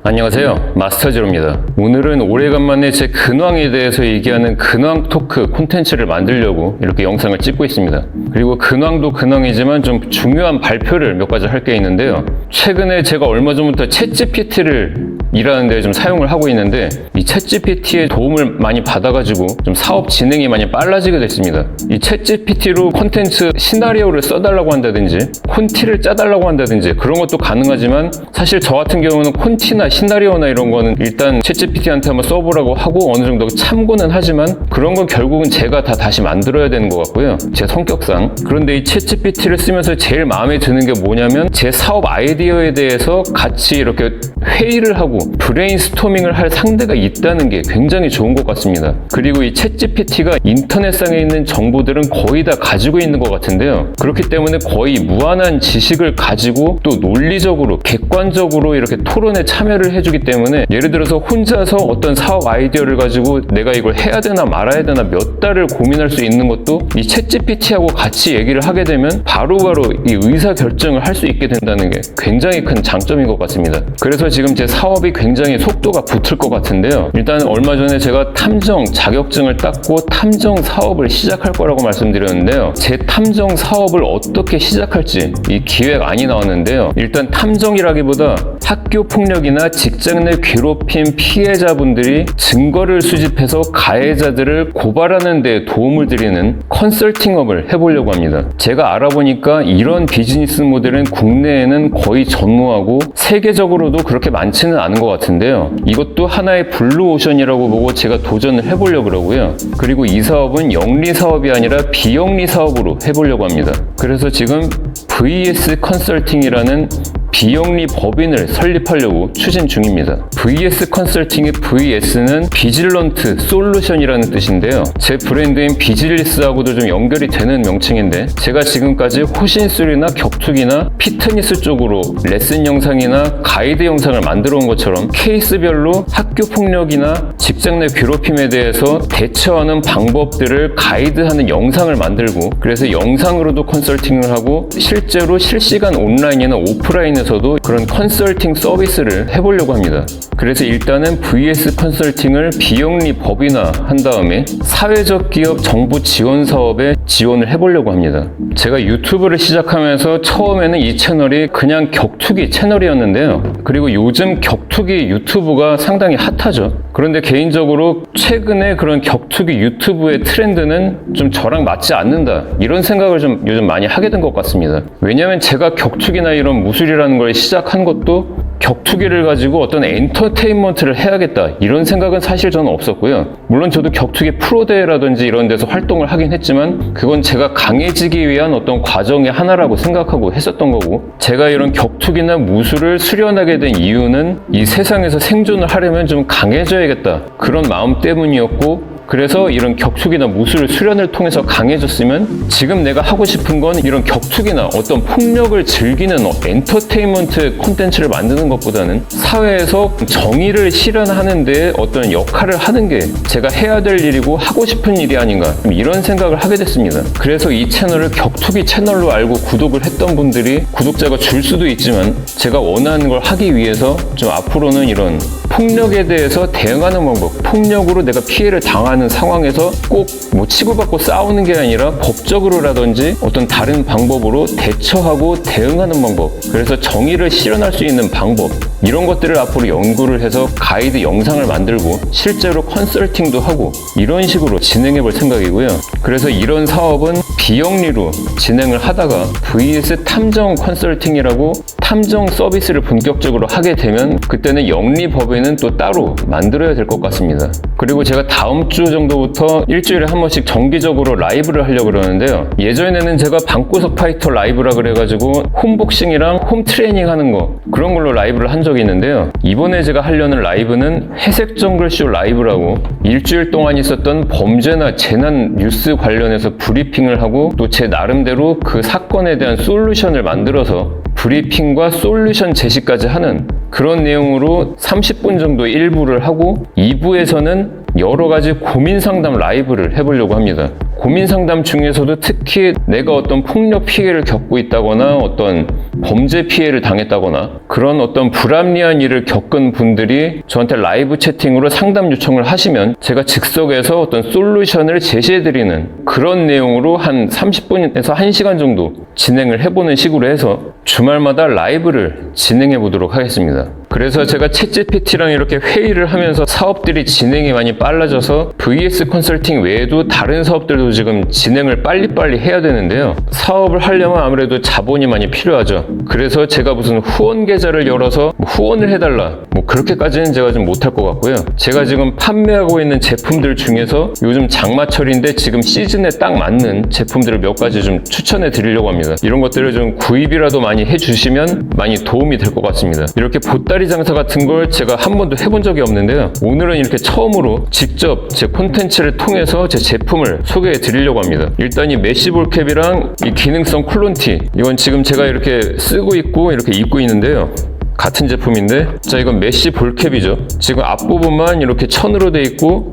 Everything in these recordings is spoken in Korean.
안녕하세요, 마스터제로입니다. 오늘은 오래간만에 제 근황에 대해서 얘기하는 근황 토크 콘텐츠를 만들려고 이렇게 영상을 찍고 있습니다. 그리고 근황도 근황이지만 좀 중요한 발표를 몇 가지 할 게 있는데요. 최근에 제가 얼마 전부터 챗GPT를 일하는 데 좀 사용을 하고 있는데, 이 챗GPT의 도움을 많이 받아가지고 좀 사업 진행이 많이 빨라지게 됐습니다. 이 챗GPT로 콘텐츠 시나리오를 써달라고 한다든지 콘티를 짜달라고 한다든지 그런 것도 가능하지만, 사실 저 같은 경우는 콘티나 시나리오나 이런 거는 일단 챗GPT한테 한번 써보라고 하고 어느 정도 참고는 하지만 그런 건 결국은 제가 다시 만들어야 되는 것 같고요, 제 성격상. 그런데 이 챗GPT를 쓰면서 제일 마음에 드는 게 뭐냐면, 제 사업 아이디어에 대해서 같이 이렇게 회의를 하고 브레인스토밍을 할 상대가 있다는 게 굉장히 좋은 것 같습니다. 그리고 이 챗GPT가 인터넷상에 있는 정보들은 거의 다 가지고 있는 것 같은데요. 그렇기 때문에 거의 무한한 지식을 가지고 또 논리적으로 객관적으로 이렇게 토론에 참여를 해주기 때문에, 예를 들어서 혼자서 어떤 사업 아이디어를 가지고 내가 이걸 해야 되나 말아야 되나 몇 달을 고민할 수 있는 것도 이 챗GPT하고 같이 얘기를 하게 되면 바로바로 이 의사결정을 할 수 있게 된다는 게 굉장히 큰 장점인 것 같습니다. 그래서 지금 제 사업이 굉장히 속도가 붙을 것 같은데요. 일단 얼마 전에 제가 탐정 자격증을 땄고 탐정 사업을 시작할 거라고 말씀드렸는데요. 제 탐정 사업을 어떻게 시작할지 이 기획안이 나왔는데요. 일단 탐정이라기보다 학교 폭력이나 직장 내 괴롭힘 피해자분들이 증거를 수집해서 가해자들을 고발하는 데 도움을 드리는 컨설팅업을 해보려고 합니다. 제가 알아보니까 이런 비즈니스 모델은 국내에는 거의 전무하고 세계적으로도 그렇게 많지는 않은 것 같은데요. 이것도 하나의 블루오션이라고 보고 제가 도전을 해보려고 그러고요. 그리고 이 사업은 영리 사업이 아니라 비영리 사업으로 해보려고 합니다. 그래서 지금 VS 컨설팅이라는 비영리 법인을 설립하려고 추진 중입니다. VS 컨설팅의 VS는 비질런트 솔루션이라는 뜻인데요. 제 브랜드인 비질리스하고도 좀 연결이 되는 명칭인데, 제가 지금까지 호신술이나 격투기나 피트니스 쪽으로 레슨 영상이나 가이드 영상을 만들어 온 것처럼 케이스별로 학교 폭력이나 직장 내 괴롭힘에 대해서 대처하는 방법들을 가이드하는 영상을 만들고, 그래서 영상으로도 컨설팅을 하고 실제로 실시간 온라인이나 오프라인에서도 그런 컨설팅 서비스를 해보려고 합니다. 그래서 일단은 VS 컨설팅을 비영리 법인화한 다음에 사회적 기업 정부 지원 사업에 지원을 해보려고 합니다. 제가 유튜브를 시작하면서 처음에는 이 채널이 그냥 격투기 채널이었는데요. 그리고 요즘 격투기 유튜브가 상당히 핫하죠. 그런데 개인적으로 최근에 그런 격투기 유튜브의 트렌드는 좀 저랑 맞지 않는다, 이런 생각을 좀 요즘 많이 하게 된 것 같습니다. 왜냐하면 제가 격투기나 이런 무술이라는 걸 시작한 것도 격투기를 가지고 어떤 엔터테인먼트를 해야겠다, 이런 생각은 사실 저는 없었고요. 물론 저도 격투기 프로대회라든지 이런 데서 활동을 하긴 했지만 그건 제가 강해지기 위한 어떤 과정의 하나라고 생각하고 했었던 거고, 제가 이런 격투기나 무술을 수련하게 된 이유는 이 세상에서 생존을 하려면 좀 강해져야겠다, 그런 마음 때문이었고, 그래서 이런 격투기나 무술 수련을 통해서 강해졌으면 지금 내가 하고 싶은 건 이런 격투기나 어떤 폭력을 즐기는 엔터테인먼트 콘텐츠를 만드는 것보다는 사회에서 정의를 실현하는 데 어떤 역할을 하는 게 제가 해야 될 일이고 하고 싶은 일이 아닌가, 이런 생각을 하게 됐습니다. 그래서 이 채널을 격투기 채널로 알고 구독을 했던 분들이 구독자가 줄 수도 있지만, 제가 원하는 걸 하기 위해서 좀 앞으로는 이런 폭력에 대해서 대응하는 방법, 폭력으로 내가 피해를 당하는 상황에서 꼭 뭐 치고받고 싸우는 게 아니라 법적으로라든지 어떤 다른 방법으로 대처하고 대응하는 방법, 그래서 정의를 실현할 수 있는 방법, 이런 것들을 앞으로 연구를 해서 가이드 영상을 만들고 실제로 컨설팅도 하고 이런 식으로 진행해 볼 생각이고요. 그래서 이런 사업은 비영리로 진행을 하다가 VS 탐정 컨설팅이라고 탐정 서비스를 본격적으로 하게 되면 그때는 영리 법인은 또 따로 만들어야 될 것 같습니다. 그리고 제가 다음 주 정도부터 일주일에 한 번씩 정기적으로 라이브를 하려고 그러는데요. 예전에는 제가 방구석 파이터 라이브라 그래가지고 홈복싱이랑 홈 트레이닝 하는 거, 그런 걸로 라이브를 한 적이 있는데요. 이번에 제가 하려는 라이브는 회색 정글쇼 라이브라고 일주일 동안 있었던 범죄나 재난 뉴스 관련해서 브리핑을 하고 또 제 나름대로 그 사건에 대한 솔루션을 만들어서 브리핑과 솔루션 제시까지 하는 그런 내용으로 30분 정도 1부를 하고 2부에서는 여러 가지 고민 상담 라이브를 해보려고 합니다. 고민 상담 중에서도 특히 내가 어떤 폭력 피해를 겪고 있다거나 어떤 범죄 피해를 당했다거나 그런 어떤 불합리한 일을 겪은 분들이 저한테 라이브 채팅으로 상담 요청을 하시면 제가 즉석에서 어떤 솔루션을 제시해드리는 그런 내용으로 한 30분에서 1시간 정도 진행을 해보는 식으로 해서 주말마다 라이브를 진행해 보도록 하겠습니다. 그래서 제가 챗GPT랑 이렇게 회의를 하면서 사업들이 진행이 많이 빨라져서 VS 컨설팅 외에도 다른 사업들도 지금 진행을 빨리빨리 해야 되는데요. 사업을 하려면 아무래도 자본이 많이 필요하죠. 그래서 제가 무슨 후원 계좌를 열어서 후원을 해달라 그렇게까지는 제가 좀 못할 것 같고요. 제가 지금 판매하고 있는 제품들 중에서 요즘 장마철인데 지금 시즌에 딱 맞는 제품들을 몇 가지 좀 추천해 드리려고 합니다. 이런 것들을 좀 구입이라도 많이 해주시면 많이 도움이 될 것 같습니다. 이렇게 보따리 장사 같은 걸 제가 한 번도 해본 적이 없는데요. 오늘은 이렇게 처음으로 직접 제 콘텐츠를 통해서 제 제품을 소개해 드리려고 합니다. 일단 이 메쉬볼캡이랑 이 기능성 쿨론티, 이건 지금 제가 이렇게 쓰고 있고 이렇게 입고 있는데요. 같은 제품인데, 자, 이건 메쉬 볼캡이죠. 지금 앞부분만 이렇게 천으로 돼 있고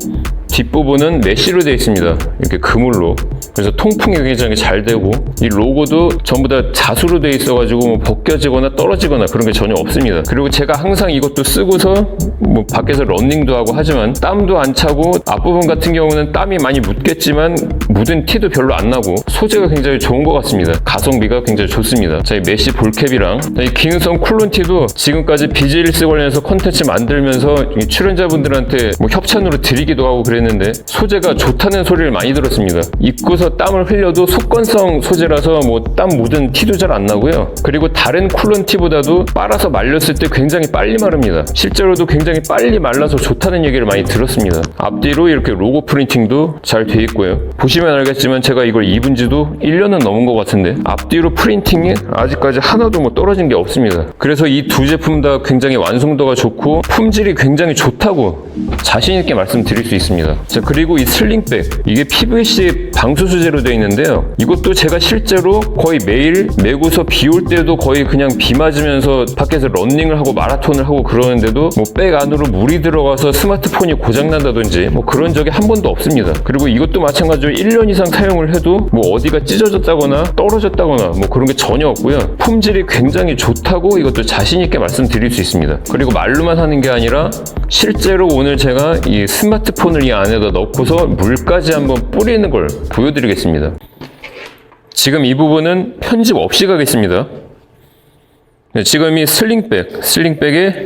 뒷부분은 메쉬로 되어 있습니다. 이렇게 그물로. 그래서 통풍이 굉장히 잘 되고, 이 로고도 전부 다 자수로 되어 있어가지고 벗겨지거나 떨어지거나 그런 게 전혀 없습니다. 그리고 제가 항상 이것도 쓰고서 밖에서 러닝도 하고 하지만 땀도 안 차고, 앞부분 같은 경우는 땀이 많이 묻겠지만 묻은 티도 별로 안 나고 소재가 굉장히 좋은 것 같습니다. 가성비가 굉장히 좋습니다. 자, 이 메쉬 볼캡이랑 이 기능성 쿨론티도 지금까지 비즈일스 관련해서 콘텐츠 만들면서 출연자분들한테 협찬으로 드리기도 하고 그랬는데 소재가 좋다는 소리를 많이 들었습니다. 입고서 땀을 흘려도 속건성 소재라서 땀 묻은 티도 잘 안 나고요. 그리고 다른 쿨론티보다도 빨아서 말렸을 때 굉장히 빨리 마릅니다. 실제로도 굉장히 빨리 말라서 좋다는 얘기를 많이 들었습니다. 앞뒤로 이렇게 로고 프린팅도 잘 돼 있고요. 보시면 알겠지만 제가 이걸 입은 지도 1년은 넘은 것 같은데 앞뒤로 프린팅이 아직까지 하나도 떨어진 게 없습니다. 그래서 이 두 제품 다 굉장히 완성도가 좋고 품질이 굉장히 좋다고 자신 있게 말씀드릴 수 있습니다. 자, 그리고 이 슬링백, 이게 PVC 방수 소재로 되어 있는데요. 이것도 제가 실제로 거의 매일 메고서 비 올 때도 거의 그냥 비 맞으면서 밖에서 런닝을 하고 마라톤을 하고 그러는데도 백 안으로 물이 들어가서 스마트폰이 고장난다든지 그런 적이 한 번도 없습니다. 그리고 이것도 마찬가지로 1년 이상 사용을 해도 어디가 찢어졌다거나 떨어졌다거나 그런 게 전혀 없고요. 품질이 굉장히 좋다고 이것도 자신 있게 말씀드릴 수 있습니다. 그리고 말로만 하는 게 아니라 실제로 오늘 제가 이 스마트폰을 이 안에다 넣고서 물까지 한번 뿌리는 걸 보여드리겠습니다. 지금 이 부분은 편집 없이 가겠습니다. 지금 이 슬링백에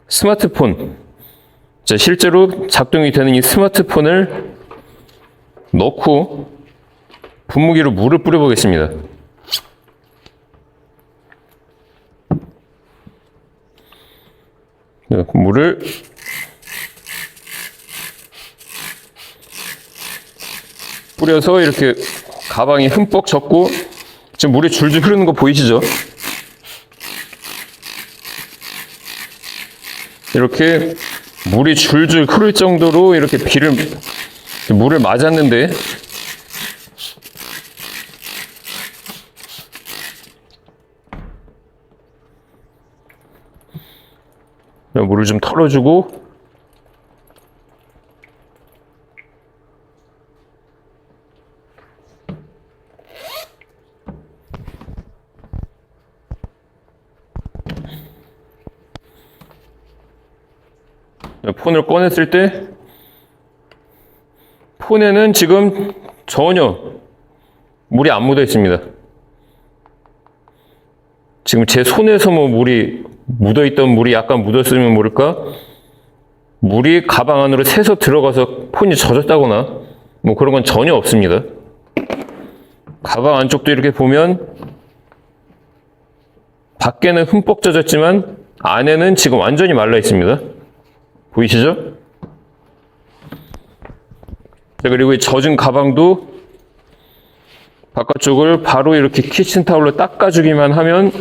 스마트폰, 자, 실제로 작동이 되는 이 스마트폰을 넣고 분무기로 물을 뿌려보겠습니다. 물을 뿌려서 이렇게 가방이 흠뻑 젖고 지금 물이 줄줄 흐르는 거 보이시죠? 이렇게 물이 줄줄 흐를 정도로 이렇게 물을 맞았는데 물을 좀 털어주고 폰을 꺼냈을 때 폰에는 지금 전혀 물이 안 묻어 있습니다. 지금 제 손에서 물이 묻어있던 물이 약간 묻었으면 모를까? 물이 가방 안으로 새서 들어가서 폰이 젖었다거나 그런 건 전혀 없습니다. 가방 안쪽도 이렇게 보면 밖에는 흠뻑 젖었지만 안에는 지금 완전히 말라 있습니다. 보이시죠? 자, 그리고 이 젖은 가방도 바깥쪽을 바로 이렇게 키친타올로 닦아주기만 하면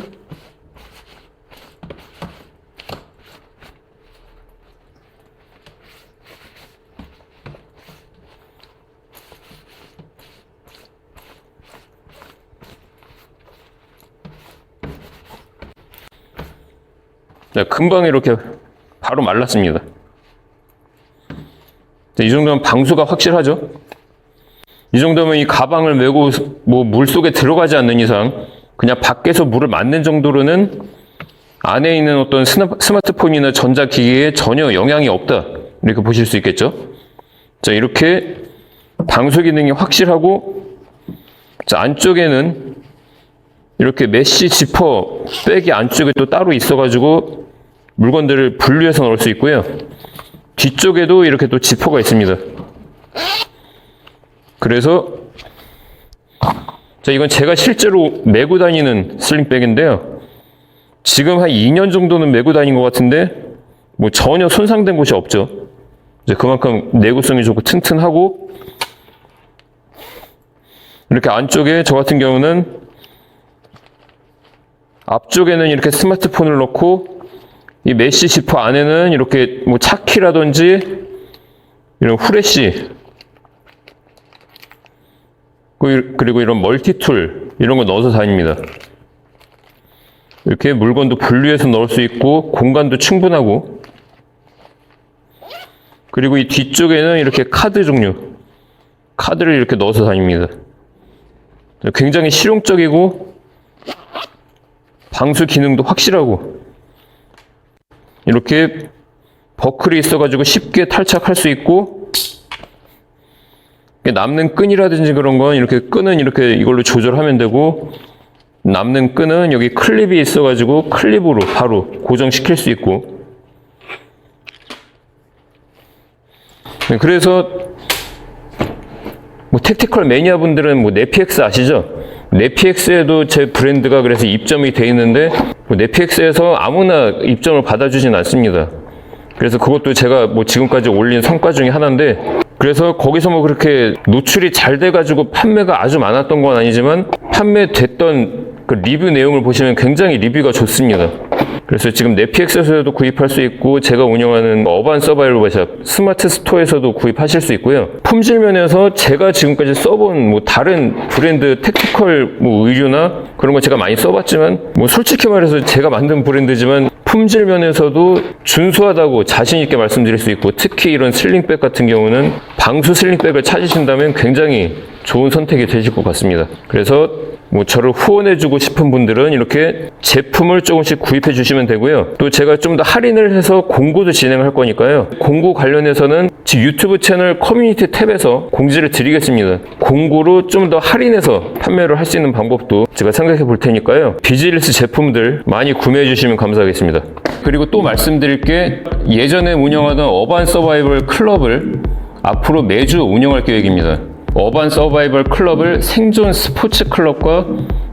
금방 이렇게 바로 말랐습니다. 이 정도면 방수가 확실하죠? 이 정도면 이 가방을 메고 물 속에 들어가지 않는 이상 그냥 밖에서 물을 맞는 정도로는 안에 있는 어떤 스마트폰이나 전자기기에 전혀 영향이 없다. 이렇게 보실 수 있겠죠. 자, 이렇게 방수 기능이 확실하고, 자, 안쪽에는 이렇게 메쉬 지퍼 백이 안쪽에 또 따로 있어가지고 물건들을 분리해서 넣을 수 있고요. 뒤쪽에도 이렇게 또 지퍼가 있습니다. 그래서 자, 이건 제가 실제로 메고 다니는 슬링백인데요. 지금 한 2년 정도는 메고 다닌 것 같은데 뭐 전혀 손상된 곳이 없죠. 이제 그만큼 내구성이 좋고 튼튼하고, 이렇게 안쪽에 저 같은 경우는 앞쪽에는 이렇게 스마트폰을 넣고, 이 메쉬 지퍼 안에는 이렇게 뭐 차키라든지 이런 후레쉬, 그리고 이런 멀티툴 이런 거 넣어서 다닙니다. 이렇게 물건도 분리해서 넣을 수 있고 공간도 충분하고, 그리고 이 뒤쪽에는 이렇게 카드 종류, 카드를 이렇게 넣어서 다닙니다. 굉장히 실용적이고 방수 기능도 확실하고, 이렇게 버클이 있어가지고 쉽게 탈착할 수 있고, 남는 끈이라든지 그런 건 이렇게 끈은 이렇게 이걸로 조절하면 되고, 남는 끈은 여기 클립이 있어가지고 클립으로 바로 고정시킬 수 있고. 그래서 뭐 택티컬 매니아 분들은 뭐 네피엑스 아시죠? 네피엑스에도 제 브랜드가 그래서 입점이 돼 있는데, 뭐 네피엑스에서 아무나 입점을 받아주진 않습니다. 그래서 그것도 제가 뭐 지금까지 올린 성과 중에 하나인데, 그래서 거기서 뭐 그렇게 노출이 잘 돼가지고 판매가 아주 많았던 건 아니지만, 판매됐던 그 리뷰 내용을 보시면 굉장히 리뷰가 좋습니다. 그래서 지금 네피엑스에서도 구입할 수 있고, 제가 운영하는 어반 서바이벌 샵 스마트 스토어에서도 구입하실 수 있고요. 품질 면에서 제가 지금까지 써본 뭐 다른 브랜드 택티컬 뭐 의류나 그런 거 제가 많이 써봤지만, 뭐 솔직히 말해서 제가 만든 브랜드지만 품질 면에서도 준수하다고 자신 있게 말씀드릴 수 있고, 특히 이런 슬링백 같은 경우는 방수 슬링백을 찾으신다면 굉장히 좋은 선택이 되실 것 같습니다. 그래서 뭐 저를 후원해주고 싶은 분들은 이렇게 제품을 조금씩 구입해 주시면 되고요. 또 제가 좀 더 할인을 해서 공고도 진행할 거니까요. 공고 관련해서는 제 유튜브 채널 커뮤니티 탭에서 공지를 드리겠습니다. 공고로 좀 더 할인해서 판매를 할 수 있는 방법도 제가 생각해 볼 테니까요. 비즈니스 제품들 많이 구매해 주시면 감사하겠습니다. 그리고 또 말씀드릴 게, 예전에 운영하던 어반 서바이벌 클럽을 앞으로 매주 운영할 계획입니다. 어반 서바이벌 클럽을 생존 스포츠 클럽과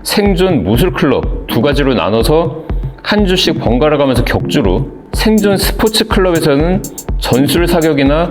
생존 무술 클럽 두 가지로 나눠서 한 주씩 번갈아 가면서 격주로, 생존 스포츠 클럽에서는 전술 사격이나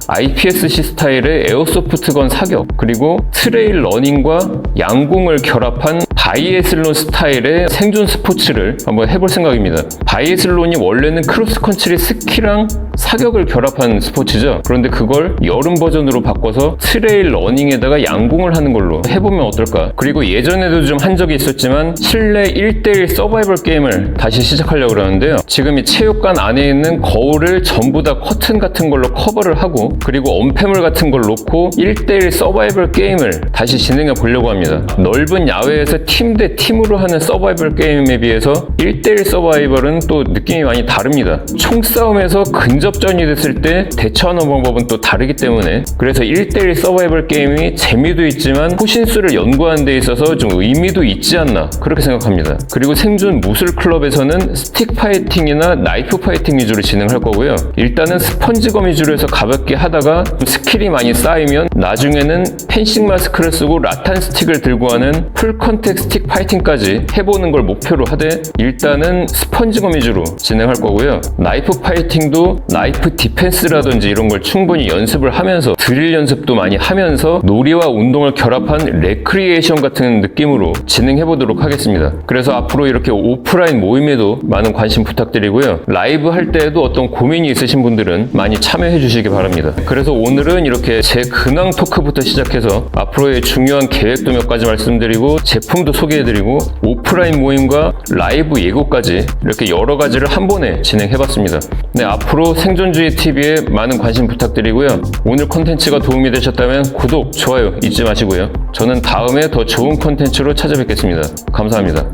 IPSC 스타일의 에어소프트건 사격, 그리고 트레일 러닝과 양궁을 결합한 바이애슬론 스타일의 생존 스포츠를 한번 해볼 생각입니다. 바이애슬론이 원래는 크로스컨트리 스키랑 사격을 결합한 스포츠죠. 그런데 그걸 여름 버전으로 바꿔서 트레일 러닝에다가 양궁을 하는 걸로 해보면 어떨까. 그리고 예전에도 좀 한 적이 있었지만 실내 1대1 서바이벌 게임을 다시 시작하려고 그러는데요. 지금 이 체육관 안에 있는 거울을 전부 다 커튼 같은 걸로 커버를 하고, 그리고 언패물 같은 걸 놓고 1대1 서바이벌 게임을 다시 진행해 보려고 합니다. 넓은 야외에서 팀 대 팀으로 하는 서바이벌 게임에 비해서 1대1 서바이벌은 또 느낌이 많이 다릅니다. 총싸움에서 근접전이 됐을 때 대처하는 방법은 또 다르기 때문에, 그래서 1대1 서바이벌 게임이 재미도 있지만 호신술을 연구하는 데 있어서 좀 의미도 있지 않나, 그렇게 생각합니다. 그리고 생존 무술 클럽에서는 스틱 파이팅이나 나이프 파이팅 위주로 진행할 거고요. 일단은 스펀지검 위주로 해서 가볍게 하다가 스킬이 많이 쌓이면 나중에는 펜싱 마스크를 쓰고 라탄 스틱을 들고 하는 풀 컨택 스틱 파이팅까지 해보는 걸 목표로 하되, 일단은 스펀지검 위주로 진행할 거고요. 나이프 파이팅도 나이프 디펜스라든지 이런 걸 충분히 연습을 하면서, 드릴 연습도 많이 하면서 놀이와 운동을 결합한 레크리에이션 같은 느낌으로 진행해 보도록 하겠습니다. 그래서 앞으로 이렇게 오프라인 모임에도 많은 관심 부탁드리고요. 라이브 할 때에도 어떤 고민이 있으신 분들은 많이 참여해 주시기 바랍니다. 그래서 오늘은 이렇게 제 근황 토크부터 시작해서 앞으로의 중요한 계획도 몇 가지 말씀드리고 제품도 소개해드리고 오프라인 모임과 라이브 예고까지 이렇게 여러 가지를 한 번에 진행해봤습니다. 네, 앞으로 생존주의 TV에 많은 관심 부탁드리고요. 오늘 콘텐츠가 도움이 되셨다면 구독, 좋아요 잊지 마시고요. 저는 다음에 더 좋은 콘텐츠로 찾아뵙겠습니다. 감사합니다.